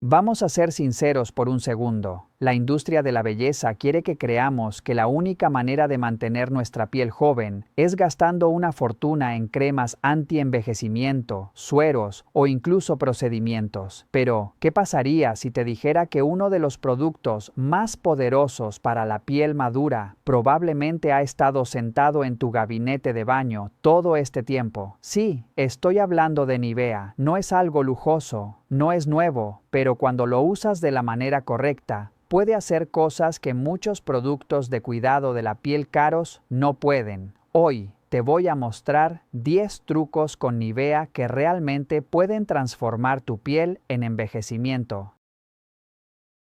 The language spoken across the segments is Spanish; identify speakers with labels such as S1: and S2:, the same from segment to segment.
S1: Vamos a ser sinceros por un segundo. La industria de la belleza quiere que creamos que la única manera de mantener nuestra piel joven es gastando una fortuna en cremas anti-envejecimiento, sueros o incluso procedimientos. Pero, ¿qué pasaría si te dijera que uno de los productos más poderosos para la piel madura probablemente ha estado sentado en tu gabinete de baño todo este tiempo? Sí, estoy hablando de Nivea. No es algo lujoso, no es nuevo, pero cuando lo usas de la manera correcta, puede hacer cosas que muchos productos de cuidado de la piel caros no pueden. Hoy te voy a mostrar 10 trucos con Nivea que realmente pueden transformar tu piel en envejecimiento.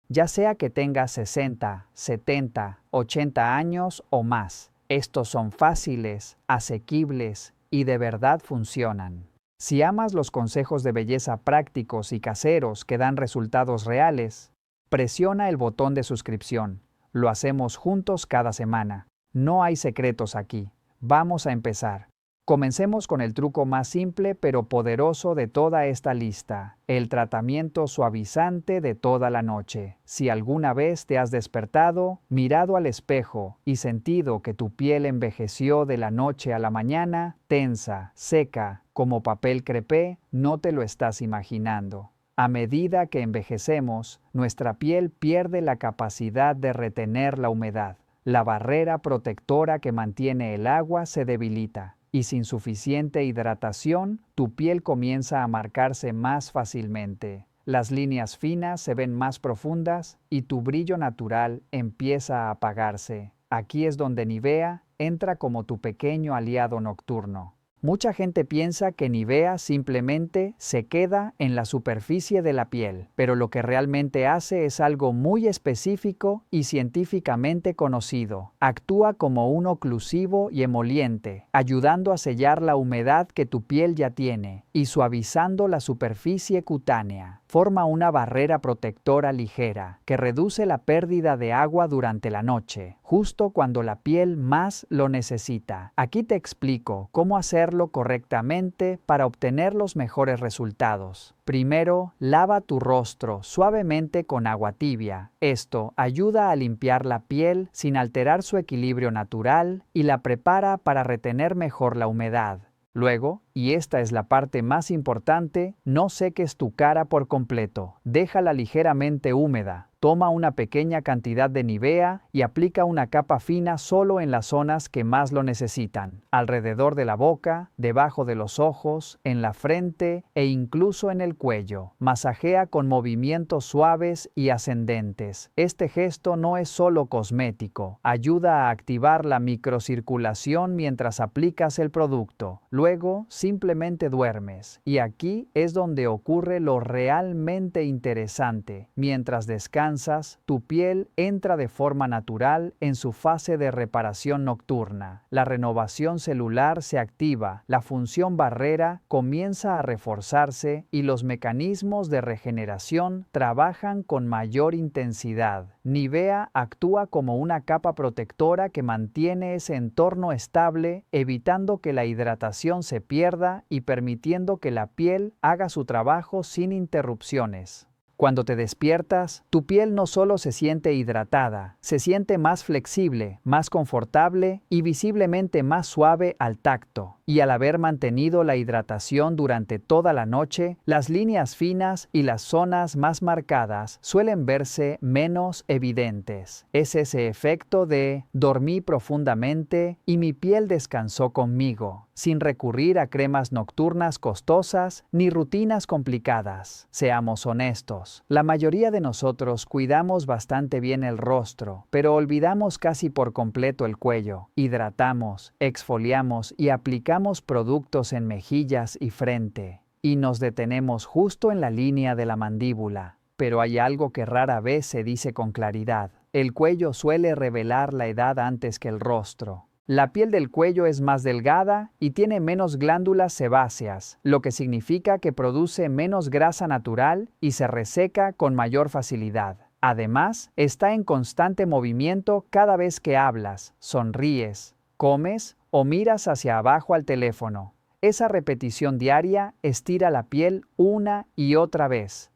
S1: Ya sea que tengas 60, 70, 80 años o más, estos son fáciles, asequibles y de verdad funcionan. Si amas los consejos de belleza prácticos y caseros que dan resultados reales, presiona el botón de suscripción. Lo hacemos juntos cada semana. No hay secretos aquí. Vamos a empezar. Comencemos con el truco más simple pero poderoso de toda esta lista, el tratamiento suavizante de toda la noche. Si alguna vez te has despertado, mirado al espejo y sentido que tu piel envejeció de la noche a la mañana, tensa, seca, como papel crepé, no te lo estás imaginando. A medida que envejecemos, nuestra piel pierde la capacidad de retener la humedad. La barrera protectora que mantiene el agua se debilita, y sin suficiente hidratación, tu piel comienza a marcarse más fácilmente. Las líneas finas se ven más profundas y tu brillo natural empieza a apagarse. Aquí es donde Nivea entra como tu pequeño aliado nocturno. Mucha gente piensa que Nivea simplemente se queda en la superficie de la piel, pero lo que realmente hace es algo muy específico y científicamente conocido. Actúa como un oclusivo y emoliente, ayudando a sellar la humedad que tu piel ya tiene y suavizando la superficie cutánea. Forma una barrera protectora ligera que reduce la pérdida de agua durante la noche, justo cuando la piel más lo necesita. Aquí te explico cómo hacerlo correctamente para obtener los mejores resultados. Primero, lava tu rostro suavemente con agua tibia. Esto ayuda a limpiar la piel sin alterar su equilibrio natural y la prepara para retener mejor la humedad. Luego, y esta es la parte más importante, no seques tu cara por completo. Déjala ligeramente húmeda. Toma una pequeña cantidad de Nivea y aplica una capa fina solo en las zonas que más lo necesitan, alrededor de la boca, debajo de los ojos, en la frente e incluso en el cuello. Masajea con movimientos suaves y ascendentes. Este gesto no es solo cosmético, ayuda a activar la microcirculación mientras aplicas el producto. Luego, simplemente duermes. Y aquí es donde ocurre lo realmente interesante. Mientras descansas, tu piel entra de forma natural en su fase de reparación nocturna. La renovación celular se activa, la función barrera comienza a reforzarse y los mecanismos de regeneración trabajan con mayor intensidad. Nivea actúa como una capa protectora que mantiene ese entorno estable, evitando que la hidratación se pierda y permitiendo que la piel haga su trabajo sin interrupciones. Cuando te despiertas, tu piel no solo se siente hidratada, se siente más flexible, más confortable y visiblemente más suave al tacto. Y al haber mantenido la hidratación durante toda la noche, las líneas finas y las zonas más marcadas suelen verse menos evidentes. Es ese efecto de dormí profundamente y mi piel descansó conmigo, sin recurrir a cremas nocturnas costosas ni rutinas complicadas. Seamos honestos, la mayoría de nosotros cuidamos bastante bien el rostro, pero olvidamos casi por completo el cuello. Hidratamos, exfoliamos y aplicamos productos en mejillas y frente, y nos detenemos justo en la línea de la mandíbula. Pero hay algo que rara vez se dice con claridad. El cuello suele revelar la edad antes que el rostro. La piel del cuello es más delgada y tiene menos glándulas sebáceas, lo que significa que produce menos grasa natural y se reseca con mayor facilidad. Además, está en constante movimiento cada vez que hablas, sonríes, comes o miras hacia abajo al teléfono. Esa repetición diaria estira la piel una y otra vez.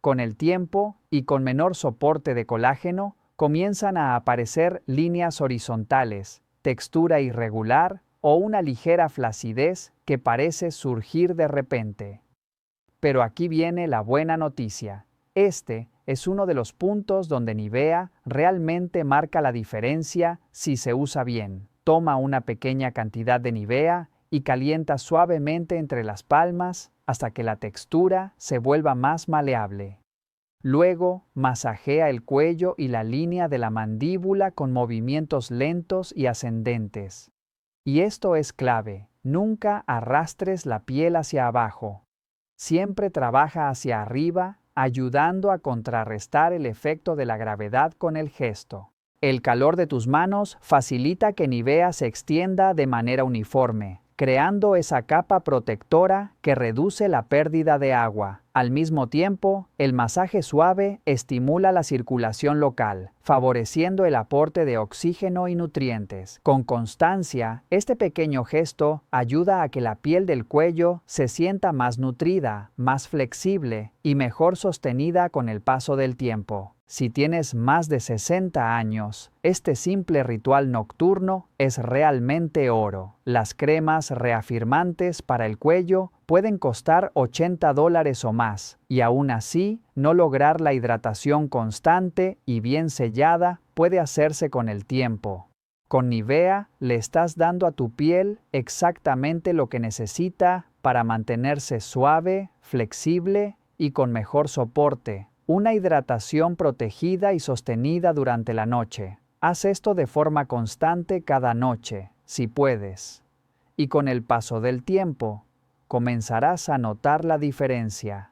S1: Con el tiempo, y con menor soporte de colágeno, comienzan a aparecer líneas horizontales, textura irregular o una ligera flacidez que parece surgir de repente. Pero aquí viene la buena noticia. Este es uno de los puntos donde Nivea realmente marca la diferencia si se usa bien. Toma una pequeña cantidad de Nivea y calienta suavemente entre las palmas hasta que la textura se vuelva más maleable. Luego, masajea el cuello y la línea de la mandíbula con movimientos lentos y ascendentes. Y esto es clave, nunca arrastres la piel hacia abajo. Siempre trabaja hacia arriba, ayudando a contrarrestar el efecto de la gravedad con el gesto. El calor de tus manos facilita que Nivea se extienda de manera uniforme, creando esa capa protectora que reduce la pérdida de agua. Al mismo tiempo, el masaje suave estimula la circulación local, favoreciendo el aporte de oxígeno y nutrientes. Con constancia, este pequeño gesto ayuda a que la piel del cuello se sienta más nutrida, más flexible y mejor sostenida con el paso del tiempo. Si tienes más de 60 años, este simple ritual nocturno es realmente oro. Las cremas reafirmantes para el cuello pueden costar $80 o más, y aún así, no lograr la hidratación constante y bien sellada puede hacerse con el tiempo. Con Nivea le estás dando a tu piel exactamente lo que necesita para mantenerse suave, flexible y con mejor soporte. Una hidratación protegida y sostenida durante la noche. Haz esto de forma constante cada noche, si puedes. Y con el paso del tiempo, comenzarás a notar la diferencia.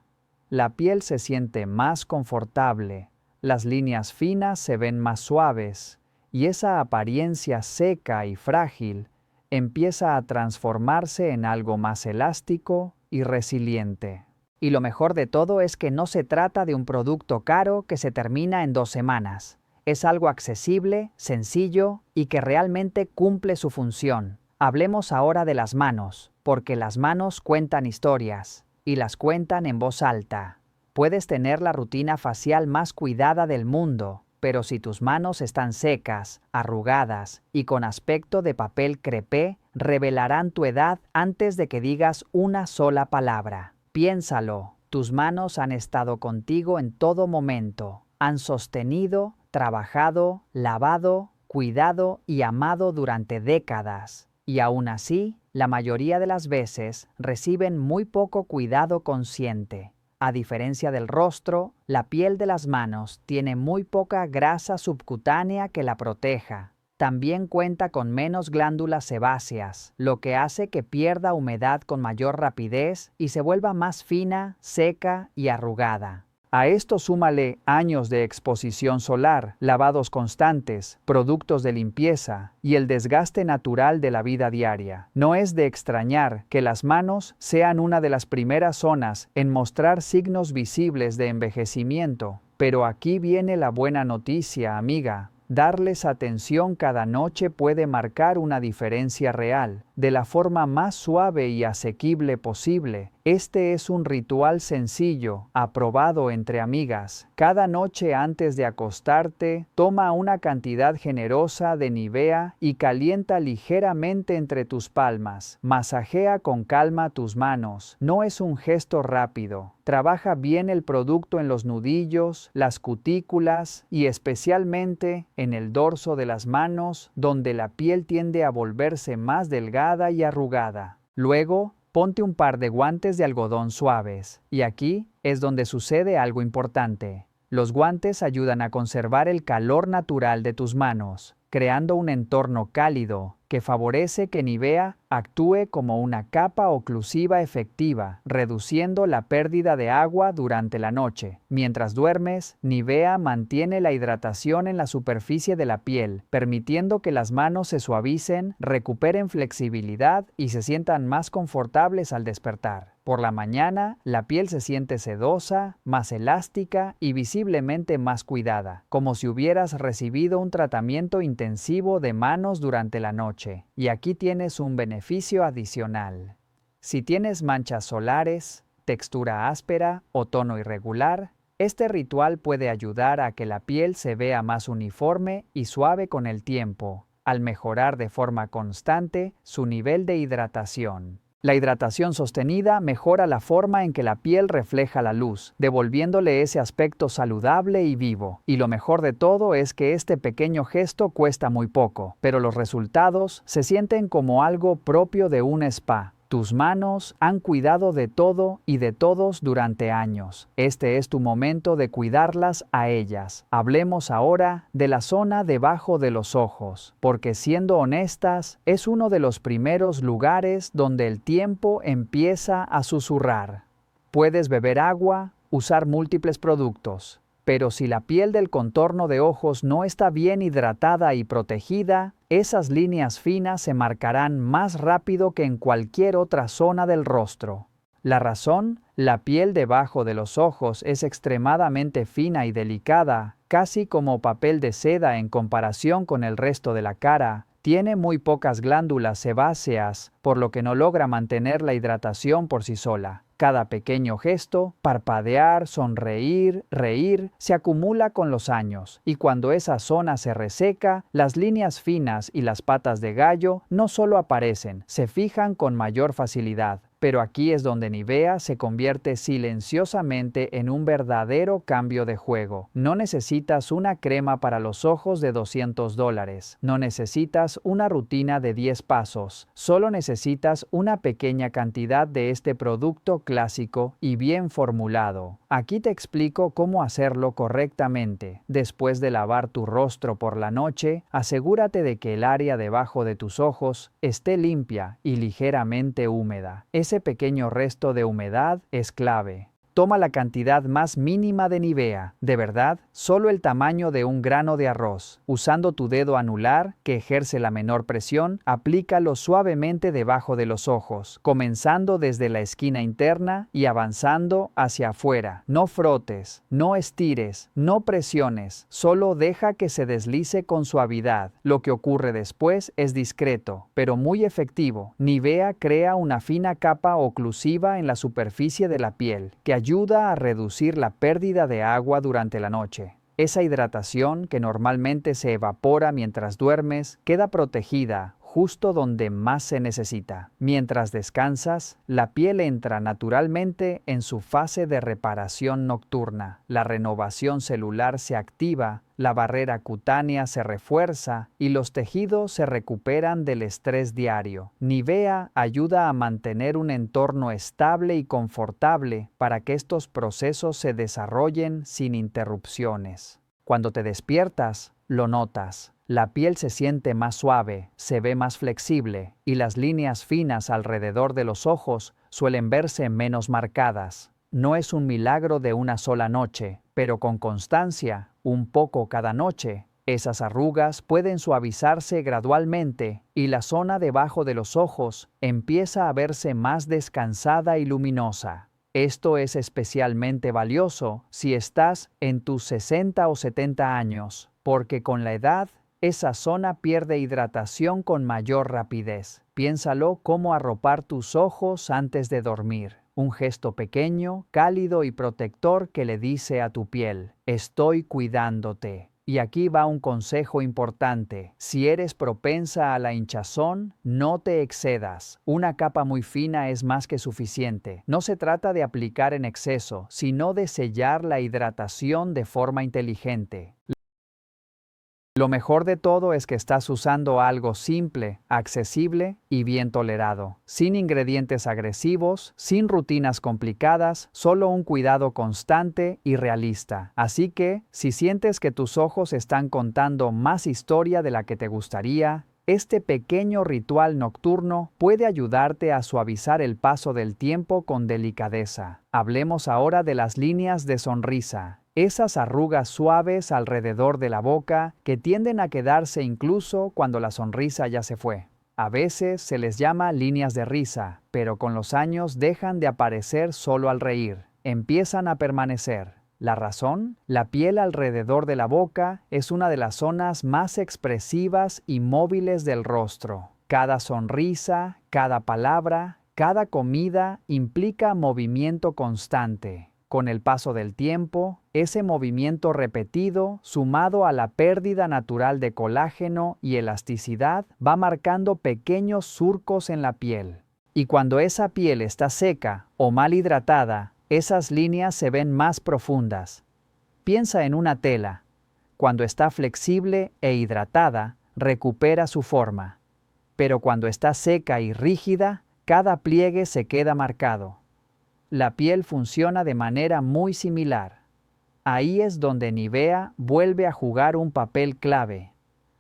S1: La piel se siente más confortable, las líneas finas se ven más suaves, y esa apariencia seca y frágil empieza a transformarse en algo más elástico y resiliente. Y lo mejor de todo es que no se trata de un producto caro que se termina en 2 semanas. Es algo accesible, sencillo y que realmente cumple su función. Hablemos ahora de las manos, porque las manos cuentan historias, y las cuentan en voz alta. Puedes tener la rutina facial más cuidada del mundo, pero si tus manos están secas, arrugadas y con aspecto de papel crepé, revelarán tu edad antes de que digas una sola palabra. Piénsalo, tus manos han estado contigo en todo momento, han sostenido, trabajado, lavado, cuidado y amado durante décadas. Y aún así, la mayoría de las veces reciben muy poco cuidado consciente. A diferencia del rostro, la piel de las manos tiene muy poca grasa subcutánea que la proteja. También cuenta con menos glándulas sebáceas, lo que hace que pierda humedad con mayor rapidez y se vuelva más fina, seca y arrugada. A esto súmale años de exposición solar, lavados constantes, productos de limpieza y el desgaste natural de la vida diaria. No es de extrañar que las manos sean una de las primeras zonas en mostrar signos visibles de envejecimiento. Pero aquí viene la buena noticia, amiga. Darles atención cada noche puede marcar una diferencia real, de la forma más suave y asequible posible. Este es un ritual sencillo, aprobado entre amigas. Cada noche antes de acostarte, toma una cantidad generosa de Nivea y calienta ligeramente entre tus palmas. Masajea con calma tus manos. No es un gesto rápido. Trabaja bien el producto en los nudillos, las cutículas y especialmente en el dorso de las manos, donde la piel tiende a volverse más delgada y arrugada. Luego, ponte un par de guantes de algodón suaves. Y aquí es donde sucede algo importante. Los guantes ayudan a conservar el calor natural de tus manos, creando un entorno cálido que favorece que Nivea actúe como una capa oclusiva efectiva, reduciendo la pérdida de agua durante la noche. Mientras duermes, Nivea mantiene la hidratación en la superficie de la piel, permitiendo que las manos se suavicen, recuperen flexibilidad y se sientan más confortables al despertar. Por la mañana, la piel se siente sedosa, más elástica y visiblemente más cuidada, como si hubieras recibido un tratamiento intensivo de manos durante la noche. Y aquí tienes un beneficio adicional. Si tienes manchas solares, textura áspera o tono irregular, Este ritual puede ayudar a que la piel se vea más uniforme y suave con el tiempo, al mejorar de forma constante su nivel de hidratación. La hidratación sostenida mejora la forma en que la piel refleja la luz, devolviéndole ese aspecto saludable y vivo. Y lo mejor de todo es que este pequeño gesto cuesta muy poco, pero los resultados se sienten como algo propio de un spa. Tus manos han cuidado de todo y de todos durante años. Este es tu momento de cuidarlas a ellas. Hablemos ahora de la zona debajo de los ojos, porque siendo honestas, es uno de los primeros lugares donde el tiempo empieza a susurrar. Puedes beber agua, usar múltiples productos, pero si la piel del contorno de ojos no está bien hidratada y protegida, esas líneas finas se marcarán más rápido que en cualquier otra zona del rostro. La razón, la piel debajo de los ojos es extremadamente fina y delicada, casi como papel de seda en comparación con el resto de la cara. Tiene muy pocas glándulas sebáceas, por lo que no logra mantener la hidratación por sí sola. Cada pequeño gesto, parpadear, sonreír, reír, se acumula con los años, y cuando esa zona se reseca, las líneas finas y las patas de gallo no solo aparecen, se fijan con mayor facilidad. Pero aquí es donde Nivea se convierte silenciosamente en un verdadero cambio de juego. No necesitas una crema para los ojos de $200. No necesitas una rutina de 10 pasos. Solo necesitas una pequeña cantidad de este producto clásico y bien formulado. Aquí te explico cómo hacerlo correctamente. Después de lavar tu rostro por la noche, asegúrate de que el área debajo de tus ojos esté limpia y ligeramente húmeda. Ese pequeño resto de humedad es clave. Toma la cantidad más mínima de Nivea, de verdad, solo el tamaño de un grano de arroz. Usando tu dedo anular, que ejerce la menor presión, aplícalo suavemente debajo de los ojos, comenzando desde la esquina interna y avanzando hacia afuera. No frotes, no estires, no presiones, solo deja que se deslice con suavidad. Lo que ocurre después es discreto, pero muy efectivo. Nivea crea una fina capa oclusiva en la superficie de la piel, que ayuda a reducir la pérdida de agua durante la noche. Esa hidratación, que normalmente se evapora mientras duermes, queda protegida justo donde más se necesita. Mientras descansas, la piel entra naturalmente en su fase de reparación nocturna. La renovación celular se activa, la barrera cutánea se refuerza y los tejidos se recuperan del estrés diario. Nivea ayuda a mantener un entorno estable y confortable para que estos procesos se desarrollen sin interrupciones. Cuando te despiertas, lo notas. La piel se siente más suave, se ve más flexible y las líneas finas alrededor de los ojos suelen verse menos marcadas. No es un milagro de una sola noche, pero con constancia, un poco cada noche, esas arrugas pueden suavizarse gradualmente y la zona debajo de los ojos empieza a verse más descansada y luminosa. Esto es especialmente valioso si estás en tus 60 o 70 años, porque con la edad, esa zona pierde hidratación con mayor rapidez. Piénsalo como arropar tus ojos antes de dormir. Un gesto pequeño, cálido y protector que le dice a tu piel, estoy cuidándote. Y aquí va un consejo importante. Si eres propensa a la hinchazón, no te excedas. Una capa muy fina es más que suficiente. No se trata de aplicar en exceso, sino de sellar la hidratación de forma inteligente. Lo mejor de todo es que estás usando algo simple, accesible y bien tolerado, sin ingredientes agresivos, sin rutinas complicadas, solo un cuidado constante y realista. Así que, si sientes que tus ojos están contando más historia de la que te gustaría, este pequeño ritual nocturno puede ayudarte a suavizar el paso del tiempo con delicadeza. Hablemos ahora de las líneas de sonrisa. Esas arrugas suaves alrededor de la boca que tienden a quedarse incluso cuando la sonrisa ya se fue. A veces se les llama líneas de risa, pero con los años dejan de aparecer solo al reír. Empiezan a permanecer. ¿La razón? La piel alrededor de la boca es una de las zonas más expresivas y móviles del rostro. Cada sonrisa, cada palabra, cada comida implica movimiento constante. Con el paso del tiempo, ese movimiento repetido, sumado a la pérdida natural de colágeno y elasticidad, va marcando pequeños surcos en la piel. Y cuando esa piel está seca o mal hidratada, esas líneas se ven más profundas. Piensa en una tela. Cuando está flexible e hidratada, recupera su forma. Pero cuando está seca y rígida, cada pliegue se queda marcado. La piel funciona de manera muy similar. Ahí es donde Nivea vuelve a jugar un papel clave.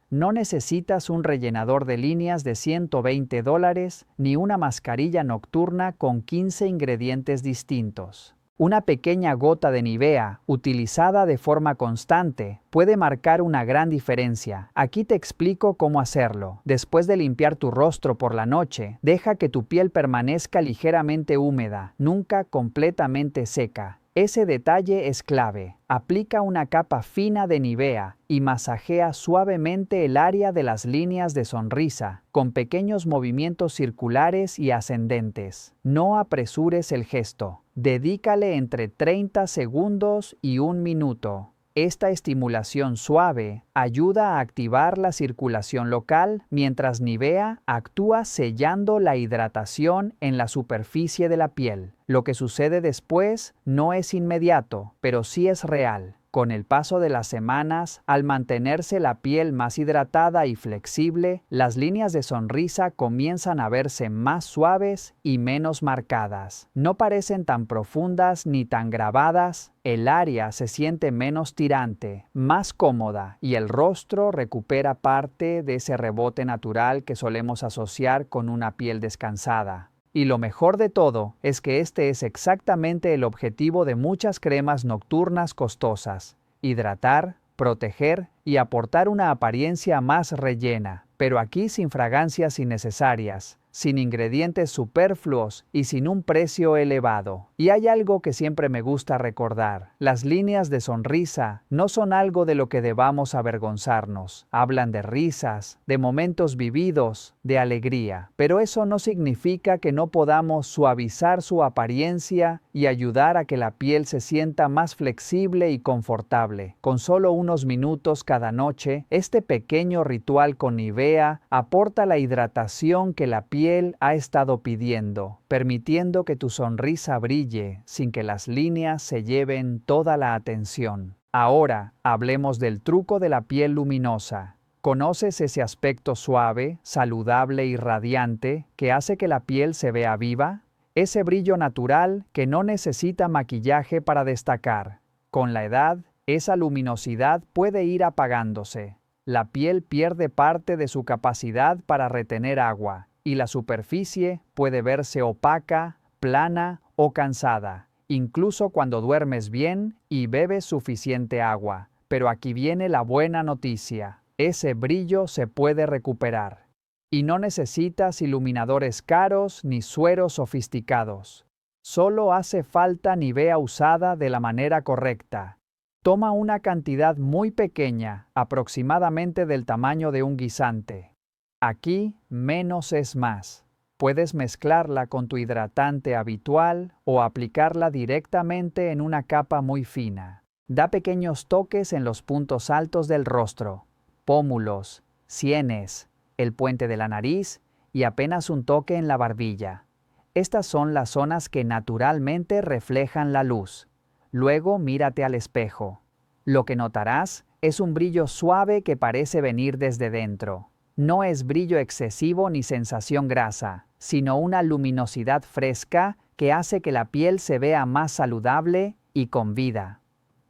S1: No necesitas un rellenador de líneas de $120 ni una mascarilla nocturna con 15 ingredientes distintos. Una pequeña gota de Nivea, utilizada de forma constante, puede marcar una gran diferencia. Aquí te explico cómo hacerlo. Después de limpiar tu rostro por la noche, deja que tu piel permanezca ligeramente húmeda, nunca completamente seca. Ese detalle es clave. Aplica una capa fina de Nivea y masajea suavemente el área de las líneas de sonrisa, con pequeños movimientos circulares y ascendentes. No apresures el gesto. Dedícale entre 30 segundos y 1 minuto. Esta estimulación suave ayuda a activar la circulación local mientras Nivea actúa sellando la hidratación en la superficie de la piel. Lo que sucede después no es inmediato, pero sí es real. Con el paso de las semanas, al mantenerse la piel más hidratada y flexible, las líneas de sonrisa comienzan a verse más suaves y menos marcadas. No parecen tan profundas ni tan grabadas, el área se siente menos tirante, más cómoda y el rostro recupera parte de ese rebote natural que solemos asociar con una piel descansada. Y lo mejor de todo es que este es exactamente el objetivo de muchas cremas nocturnas costosas: hidratar, proteger y aportar una apariencia más rellena, pero aquí sin fragancias innecesarias, sin ingredientes superfluos y sin un precio elevado. Y hay algo que siempre me gusta recordar: las líneas de sonrisa no son algo de lo que debamos avergonzarnos. Hablan de risas, de momentos vividos, de alegría. Pero eso no significa que no podamos suavizar su apariencia y ayudar a que la piel se sienta más flexible y confortable. Con solo unos minutos cada noche, este pequeño ritual con Nivea aporta la hidratación que la piel ha estado pidiendo, permitiendo que tu sonrisa brille sin que las líneas se lleven toda la atención. Ahora, hablemos del truco de la piel luminosa. ¿Conoces ese aspecto suave, saludable y radiante que hace que la piel se vea viva? Ese brillo natural que no necesita maquillaje para destacar. Con la edad, esa luminosidad puede ir apagándose. La piel pierde parte de su capacidad para retener agua, y la superficie puede verse opaca, plana o cansada, incluso cuando duermes bien y bebes suficiente agua. Pero aquí viene la buena noticia: ese brillo se puede recuperar. Y no necesitas iluminadores caros ni sueros sofisticados. Solo hace falta Nivea usada de la manera correcta. Toma una cantidad muy pequeña, aproximadamente del tamaño de un guisante. Aquí, menos es más. Puedes mezclarla con tu hidratante habitual o aplicarla directamente en una capa muy fina. Da pequeños toques en los puntos altos del rostro, pómulos, sienes, el puente de la nariz y apenas un toque en la barbilla. Estas son las zonas que naturalmente reflejan la luz. Luego mírate al espejo. Lo que notarás es un brillo suave que parece venir desde dentro. No es brillo excesivo ni sensación grasa, sino una luminosidad fresca que hace que la piel se vea más saludable y con vida.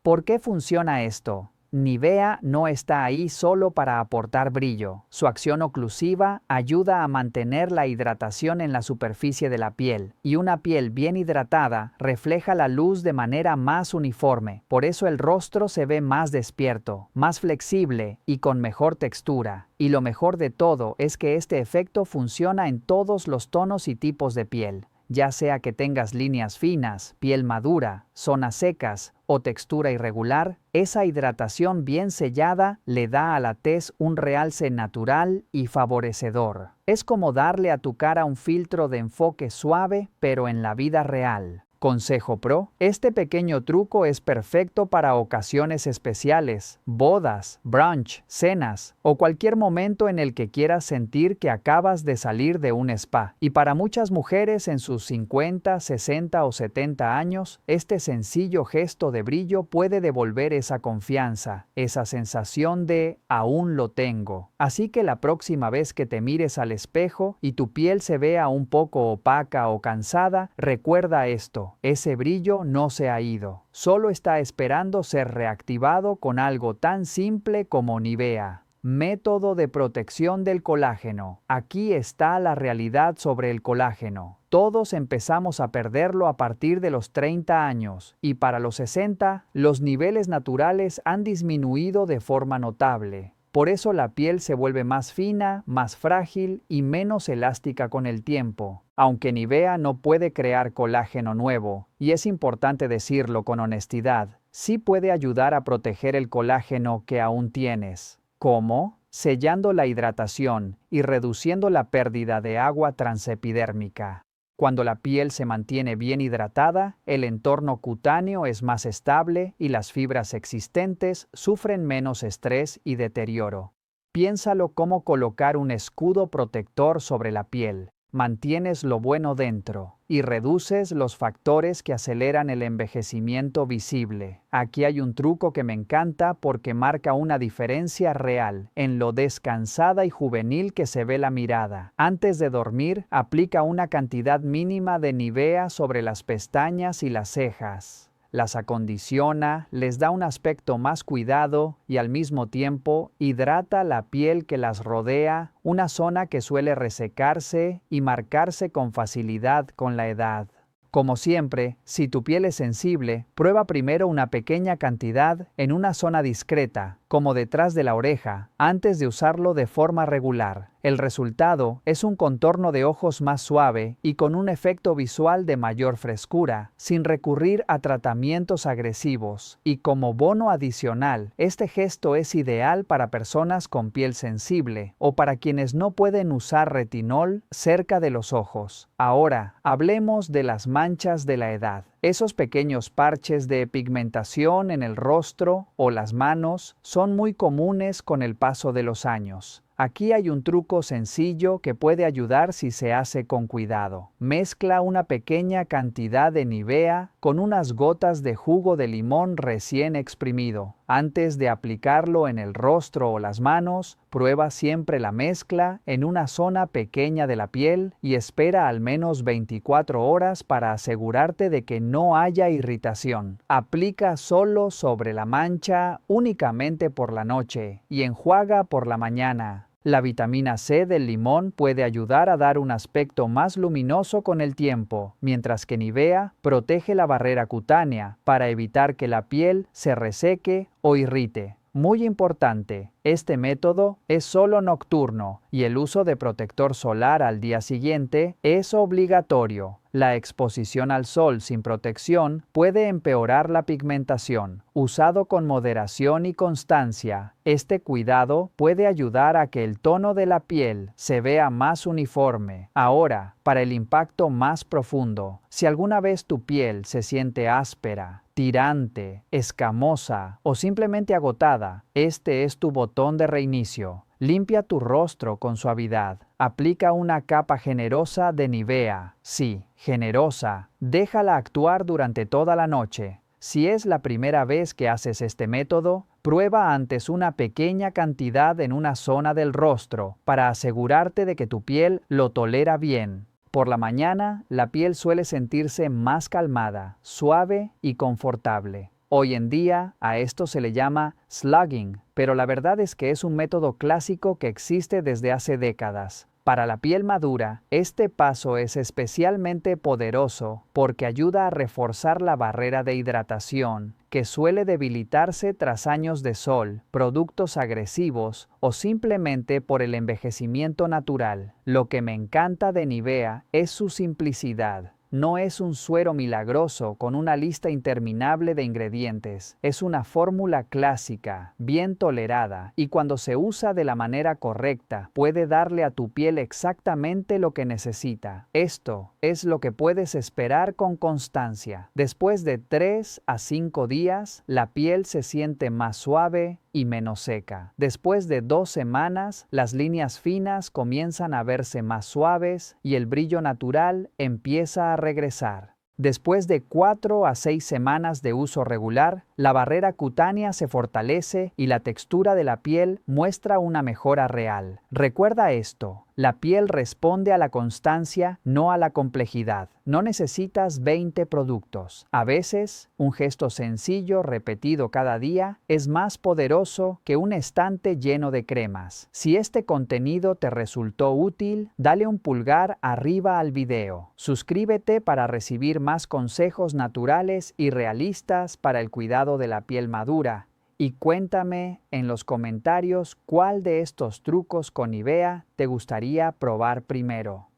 S1: ¿Por qué funciona esto? Nivea no está ahí solo para aportar brillo. Su acción oclusiva ayuda a mantener la hidratación en la superficie de la piel, y una piel bien hidratada refleja la luz de manera más uniforme. Por eso el rostro se ve más despierto, más flexible y con mejor textura. Y lo mejor de todo es que este efecto funciona en todos los tonos y tipos de piel. Ya sea que tengas líneas finas, piel madura, zonas secas o textura irregular, esa hidratación bien sellada le da a la tez un realce natural y favorecedor. Es como darle a tu cara un filtro de enfoque suave, pero en la vida real. Consejo Pro: este pequeño truco es perfecto para ocasiones especiales, bodas, brunch, cenas o cualquier momento en el que quieras sentir que acabas de salir de un spa. Y para muchas mujeres en sus 50, 60 o 70 años, este sencillo gesto de brillo puede devolver esa confianza, esa sensación de aún lo tengo. Así que la próxima vez que te mires al espejo y tu piel se vea un poco opaca o cansada, recuerda esto: ese brillo no se ha ido, solo está esperando ser reactivado con algo tan simple como Nivea. Método de protección del colágeno. Aquí está la realidad sobre el colágeno. Todos empezamos a perderlo a partir de los 30 años, y para los 60, los niveles naturales han disminuido de forma notable. Por eso la piel se vuelve más fina, más frágil y menos elástica con el tiempo. Aunque Nivea no puede crear colágeno nuevo, y es importante decirlo con honestidad, sí puede ayudar a proteger el colágeno que aún tienes. ¿Cómo? Sellando la hidratación y reduciendo la pérdida de agua transepidérmica. Cuando la piel se mantiene bien hidratada, el entorno cutáneo es más estable y las fibras existentes sufren menos estrés y deterioro. Piénsalo como colocar un escudo protector sobre la piel. Mantienes lo bueno dentro y reduces los factores que aceleran el envejecimiento visible. Aquí hay un truco que me encanta porque marca una diferencia real en lo descansada y juvenil que se ve la mirada. Antes de dormir, aplica una cantidad mínima de Nivea sobre las pestañas y las cejas. Las acondiciona, les da un aspecto más cuidado y al mismo tiempo hidrata la piel que las rodea, una zona que suele resecarse y marcarse con facilidad con la edad. Como siempre, si tu piel es sensible, prueba primero una pequeña cantidad en una zona discreta, como detrás de la oreja, antes de usarlo de forma regular. El resultado es un contorno de ojos más suave y con un efecto visual de mayor frescura, sin recurrir a tratamientos agresivos. Y como bono adicional, este gesto es ideal para personas con piel sensible o para quienes no pueden usar retinol cerca de los ojos. Ahora, hablemos de las manchas de la edad. Esos pequeños parches de pigmentación en el rostro o las manos son muy comunes con el paso de los años. Aquí hay un truco sencillo que puede ayudar si se hace con cuidado. Mezcla una pequeña cantidad de Nivea con unas gotas de jugo de limón recién exprimido. Antes de aplicarlo en el rostro o las manos, prueba siempre la mezcla en una zona pequeña de la piel y espera al menos 24 horas para asegurarte de que no haya irritación. Aplica solo sobre la mancha únicamente por la noche y enjuaga por la mañana. La vitamina C del limón puede ayudar a dar un aspecto más luminoso con el tiempo, mientras que Nivea protege la barrera cutánea para evitar que la piel se reseque o irrite. Muy importante, este método es solo nocturno y el uso de protector solar al día siguiente es obligatorio. La exposición al sol sin protección puede empeorar la pigmentación. Usado con moderación y constancia, este cuidado puede ayudar a que el tono de la piel se vea más uniforme. Ahora, para el impacto más profundo, si alguna vez tu piel se siente áspera, tirante, escamosa o simplemente agotada, este es tu botón de reinicio. Limpia tu rostro con suavidad. Aplica una capa generosa de Nivea. Sí, generosa. Déjala actuar durante toda la noche. Si es la primera vez que haces este método, prueba antes una pequeña cantidad en una zona del rostro para asegurarte de que tu piel lo tolera bien. Por la mañana, la piel suele sentirse más calmada, suave y confortable. Hoy en día, a esto se le llama slugging, pero la verdad es que es un método clásico que existe desde hace décadas. Para la piel madura, este paso es especialmente poderoso porque ayuda a reforzar la barrera de hidratación, que suele debilitarse tras años de sol, productos agresivos o simplemente por el envejecimiento natural. Lo que me encanta de Nivea es su simplicidad. no es un suero milagroso con una lista interminable de ingredientes. Es una fórmula clásica, bien tolerada, y cuando se usa de la manera correcta, puede darle a tu piel exactamente lo que necesita. Esto es lo que puedes esperar con constancia. Después de 3 a 5 días, la piel se siente más suave y menos seca. Después de 2 semanas, las líneas finas comienzan a verse más suaves y el brillo natural empieza a regresar. Después de 4 a 6 semanas de uso regular, la barrera cutánea se fortalece y la textura de la piel muestra una mejora real. Recuerda esto, la piel responde a la constancia, no a la complejidad. No necesitas 20 productos. A veces, un gesto sencillo repetido cada día es más poderoso que un estante lleno de cremas. Si este contenido te resultó útil, dale un pulgar arriba al video. Suscríbete para recibir más consejos naturales y realistas para el cuidado de la piel madura. Y cuéntame en los comentarios cuál de estos trucos con Nivea te gustaría probar primero.